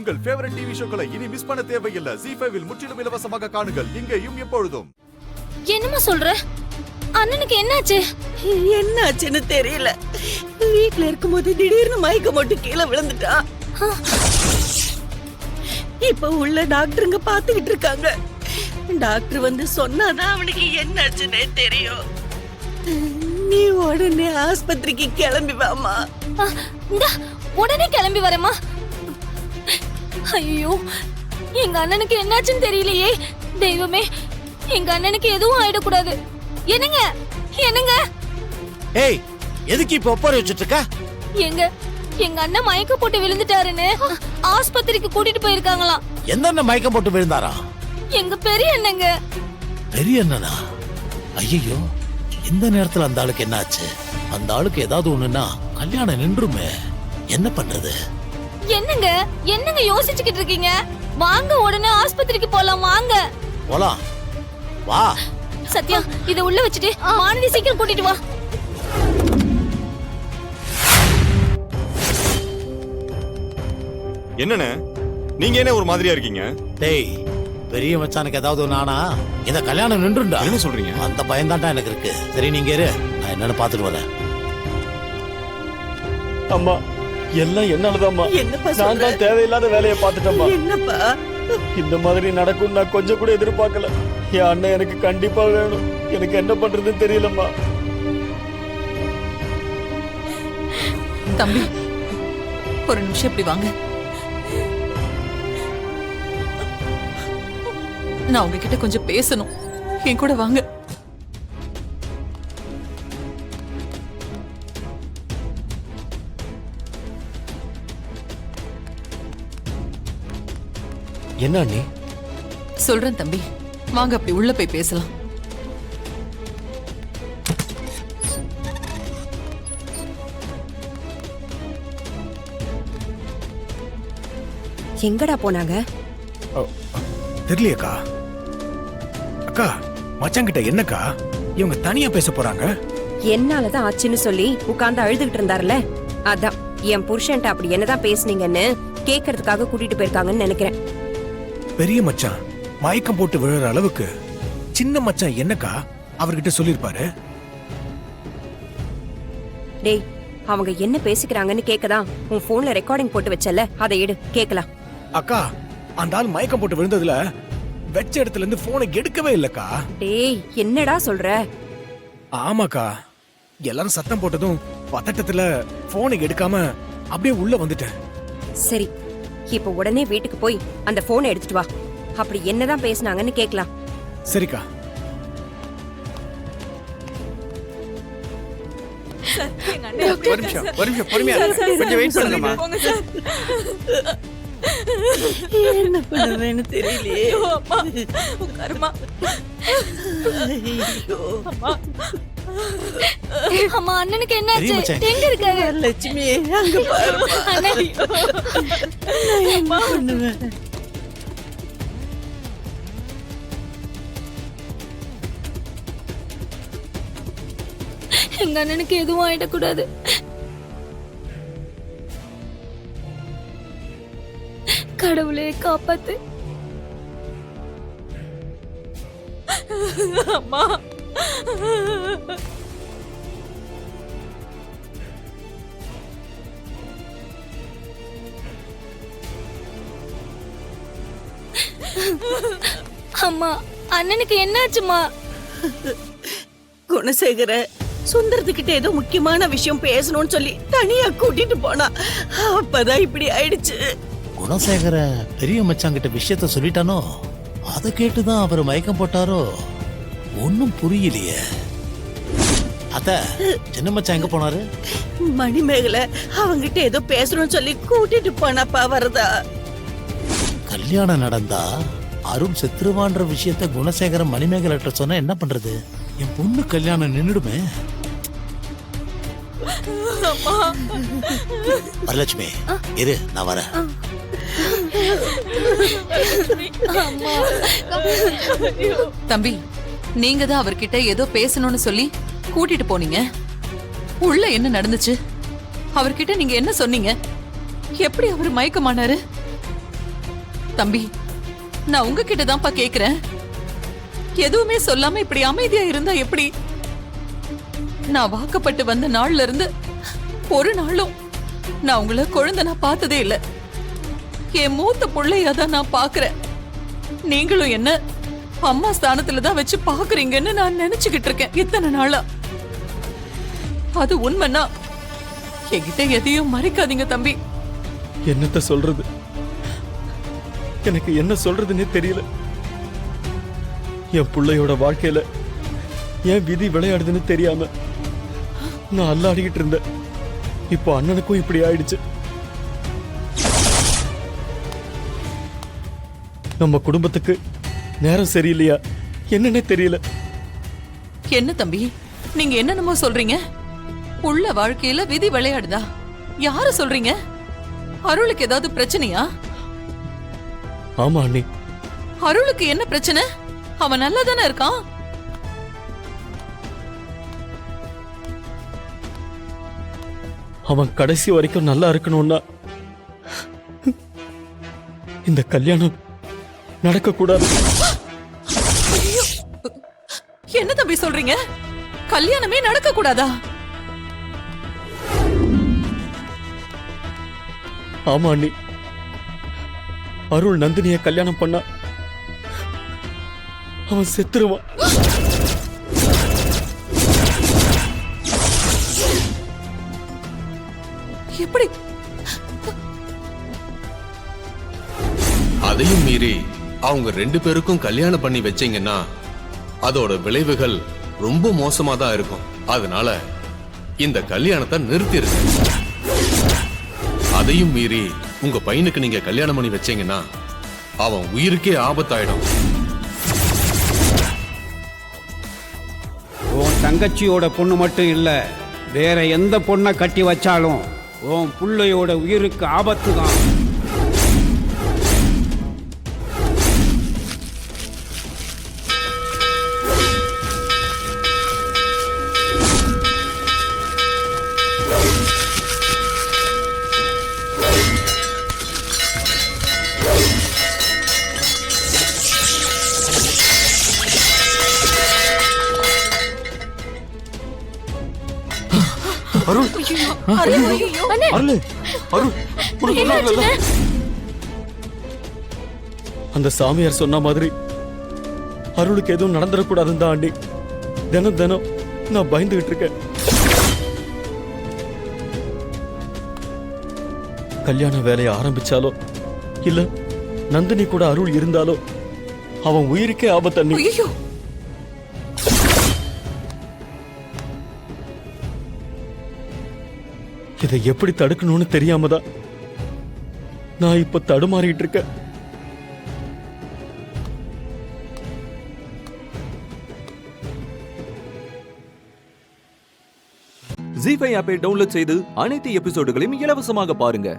உங்கள் favourite TV ஷோக்களை இனி miss பண்ண தேவையில்லை. ZEE5 இல் முற்றிலும் இலவசமாக காணுங்கள். இங்கேயும் எப்பொழுதும். என்னமா சொல்ற? அண்ணனுக்கு என்னாச்சு? என்னாச்சுன்னு தெரியல. வீட்ல இருக்கும்போது திடீர்னு மயக்கம் போட்டு கீழே விழுந்துட்டா. இப்ப உள்ள டாக்டருங்க பாத்துக்கிட்டு இருக்காங்க. டாக்டர் வந்து சொன்னாதான் அவனுக்கு என்னாச்சுன்னே தெரியும். நீ உடனே ஆஸ்பத்திரிக்கு கிளம்பி வாமா. உடனே கிளம்பி வரேம்மா. ஐயோ, எங்க அண்ணனுக்கு என்னாச்சுன்னு தெரியலையே. தெய்வமே, எங்க அண்ணனுக்கு எதுவும் ஆயிடக்கூடாது. என்னங்க என்னங்க? ஏய், எதுக்கு இப்ப ஒப்பாரி வச்சிட்டு இருக்க? எங்க அண்ணன் மயக்க போட்டு விழுந்துட்டாருன்னு ஆஸ்பத்திரிக்கு கூட்டிட்டு போயிருக்காங்களாம். எந்த அண்ணன் மயக்கம் போட்டு விழுந்தாரா? எங்க பெரிய அண்ணங்க. பெரிய அண்ணனா? ஐயோ, இந்த நேரத்துல அந்த ஆளுக்கு என்னாச்சு? அந்த ஆளுக்கு ஏதாவது ஒண்ணுன்னா கல்யாணம் நின்றுமே. என்ன பண்றது? என்னங்க யோசிச்சுக்கிட்டு இருக்கீங்க? வாங்க, உடனே ஆஸ்பத்திரிக்கு போலாம். வாங்க போலாம், வா. சத்யா, இத உள்ள வச்சுட்டு மானதி சீக்கிரம் கூட்டிட்டு வா. என்னண்ணே, நீங்க என்ன ஒரு மாதிரியா இருக்கீங்க? டேய், பெரிய மச்சானுக்கு ஏதாவது நானா இந்த கல்யாணம் நின்றுண்டா? என்ன சொல்றீங்க? அந்த பயம்தான்டா எனக்கு இருக்கு. சரி, நீங்க இரு, நான் என்னன்னு பாத்துட்டு வரேன். அம்மா, எல்லாம் என்னாலதாம்மா. என்னப்பா நான் சொல்ற? தான் தேவையில்லாத வேலையை பார்த்துட்டேம்மா. என்னப்பா? இந்த மாதிரி நடக்கும் நான் கொஞ்சம் கூட எதிர்பார்க்கல. என் அண்ணன் எனக்கு கண்டிப்பா வேணும். எனக்கு என்ன பண்றதுன்னு தெரியலம்மா. தம்பி, ஒரு நிமிஷம் இப்படி வாங்க. நான் உங்ககிட்ட கொஞ்சம் பேசணும். என் கூட வாங்க. என்ன அண்ணி? சொல்றேன் தம்பி, வாங்க அப்படி உள்ள போய் பேசலாம். எங்கடா போனாங்க? தெரியலையக்கா. அக்கா, மச்சாங்கிட்ட என்னக்கா இவங்க தனியா பேச போறாங்க? என்னாலதான் ஆச்சுன்னு சொல்லி உட்கார்ந்து அழுதுகிட்டு இருந்தாருல, அதான் என் புருஷன்ட்ட அப்படி என்னதான் பேசுனீங்கன்னு கேக்குறதுக்காக கூட்டிட்டு போயிருக்காங்கன்னு நினைக்கிறேன். பெரிய மச்சான் மயக்கம் போட்டு விழுற அளவுக்கு சின்ன மச்சான் என்னக்கா அவர்கிட்ட சொல்லிருப்பாரு? டேய், அவங்க என்ன பேசிக்கிறாங்கன்னு கேக்கதான் உன் போன்ல ரெக்கார்டிங் போட்டு வச்சல, அதை எடு, கேக்கலாம். அக்கா, அந்த ஆள் மயக்கம் போட்டு விழுந்ததுல வெச்ச இடத்துல இருந்து போனை எடுக்கவே இல்லக்கா. டேய், என்னடா சொல்ற? ஆமாக்கா, எல்லாரும் சத்தம் போட்டதும் பதட்டத்துல போனை எடுக்காம அப்படியே உள்ள வந்துட்டேன். சரி, இப்ப உடனே வீட்டுக்கு போய் அந்த போனை எடுத்துட்டு வா. அப்படி என்னதான் பேசுனாங்கன்னு கேக்கலாம். சரிக்கா. ஒரு நிமிஷம் பொறுமையா கொஞ்சம் வெயிட் பண்ணுங்கம்மா. என்ன பண்ணுவேன்னு தெரியலையே. உட்காருமா. ஐயோ. அம்மா, அண்ணனுக்கு என்னாச்சு? எங்க இருக்காரு? லட்சுமி, அங்க பாருமா. அண்ணன். நான் என்ன பண்ணுவேன்? எங்க அண்ணனுக்கு எதுவும் ஆயிடக்கூடாது. கடவுளே காப்பாத்து. அம்மா, அம்மா, அண்ணனுக்கு என்னாச்சுமா? குணசேகர சுந்தரத்துக்கிட்ட ஏதோ முக்கியமான விஷயம் பேசணும்னு சொல்லி தனியா கூட்டிட்டு போனா. அப்பதான் இப்படி ஆயிடுச்சு. குணசேகர பெரிய மச்சாங்கிட்ட விஷயத்த சொல்லிட்டானோ? அதை கேட்டுதான் அவர் மயக்கம் போட்டாரோ? ஒன்னும் புரியலையே. அத்த, சின்ன மச்சான் எங்க போனாரு? மணிமேகலை அவங்கிட்ட ஏதோ பேசணும்னு சொல்லி கூட்டிட்டு போனாப்பா. வரதா கல்யாணம் நடந்தா அருண் செத்துருவான்ற விஷயத்த குணசேகரம் மணிமேகலை சொன்னா என்ன பண்றது? என் பொண்ணு கல்யாணம் நின்னுடுமே. வரலட்சுமி, இரு, நான் வரேன். தம்பி, நீங்க தான் அவர்கிட்ட ஏதோ பேசணும்னு சொல்லி கூட்டிட்டு போனீங்க. உள்ள என்ன நடந்துச்சு? அவர்கிட்ட நீங்க என்ன சொன்னீங்க? எப்படி அவர் மயக்கமானாரு? தம்பி, நான் உங்ககிட்ட தான்ப்பா கேக்குறேன். எதுவுமே சொல்லாம இப்படி அமைதியா இருந்தா எப்படி? நான் வாக்கப்பட்டு வந்த நாள்ல இருந்து ஒரு நாளும் நான் உங்களை குழந்தை நான் பார்த்ததே இல்ல. என் மூத்த பிள்ளையாதான் நான் பாக்குறேன். நீங்களும் என்ன அம்மா ஸ்தானத்துல தான் வச்சு பாக்குறீங்கன்னு நான் நினைச்சுக்கிட்டு இருக்கேன் இத்தனை நாளா. அது உண்மைன்னா என்கிட்ட எதையும் மறைக்காதீங்க தம்பி. என்னத்த சொல்றது? எனக்கு என்ன சொல்றதுன்னே தெரியல. என் பிள்ளையோட வாழ்க்கையில என் விதி விளையாடுதுன்னு தெரியாம நான் அல்லாடிக்கிட்டு இருந்தேன். இப்போ அண்ணனுக்கும் இப்படி ஆயிடுச்சு. நம்ம குடும்பத்துக்கு நேரம் சரியில்லையா என்னன்னே தெரியல. என்ன தம்பி, நீங்க என்னென்னமோ சொல்றீங்க? உள்ள வாழ்க்கையில விதி விளையாடுதா? யாரு சொல்றீங்க? அருளுக்கு ஏதாவது பிரச்சனையா? ஆமா அண்ணி. அருளுக்கு என்ன பிரச்சனை? அவன் நல்லா தானே இருக்கான். அவன் கடைசி வரைக்கும் நல்லா இருக்கணும்னா இந்த கல்யாணம் நடக்க கூடாது. என்ன தம்பி சொல்றீங்க? கல்யாணமே நடக்க கூடாதா? ஆமா அண்ணி. அருள் நந்தினிய கல்யாணம் பண்ணா அவன் செத்துருவான். எப்படி? அதையும் மீறி அவங்க 2 பேருக்கும் கல்யாணம் பண்ணி வச்சீங்கன்னா அதோட விளைவுகள் ரொம்ப மோசமா தான் இருக்கும். அதனால இந்த கல்யாணத்தை நிறுத்திருங்க. அதையும் மீறி உங்க பையனுக்கு நீங்க கல்யாணம் பண்ணி வச்சீங்கன்னா அவன் உயிருக்கே ஆபத்தாயிடும். உன் தங்கச்சியோட பொண்ணு மட்டும் இல்ல, வேற எந்த பொண்ணை கட்டி வச்சாலும் உன் புள்ளையோட உயிருக்கு ஆபத்து தான். அருள், அருள், அருள், அருள், உனக்கு ஒண்ணும் ஆகலல்ல? அந்த சாமியார் சொன்ன மாதிரி அருளுக்கு எதுவும் நடந்துடக்கூடாதுன்னு தான் ஆண்டி தினம் தினம் நான் பயந்துகிட்டு இருக்கேன். கல்யாண வேலையை ஆரம்பிச்சாலோ இல்ல நந்தினி கூட அருள் இருந்தாலோ அவன் உயிருக்கே ஆபத்து. ஐயோ, இதை எப்படி தடுக்கணும்னு தெரியாமதான் நான் இப்ப தடுமாறிட்டு இருக்கேன். ஜீ5 ஆப்பை டவுன்லோட் செய்து அனைத்து எபிசோடுகளையும் இலவசமாக பாருங்க.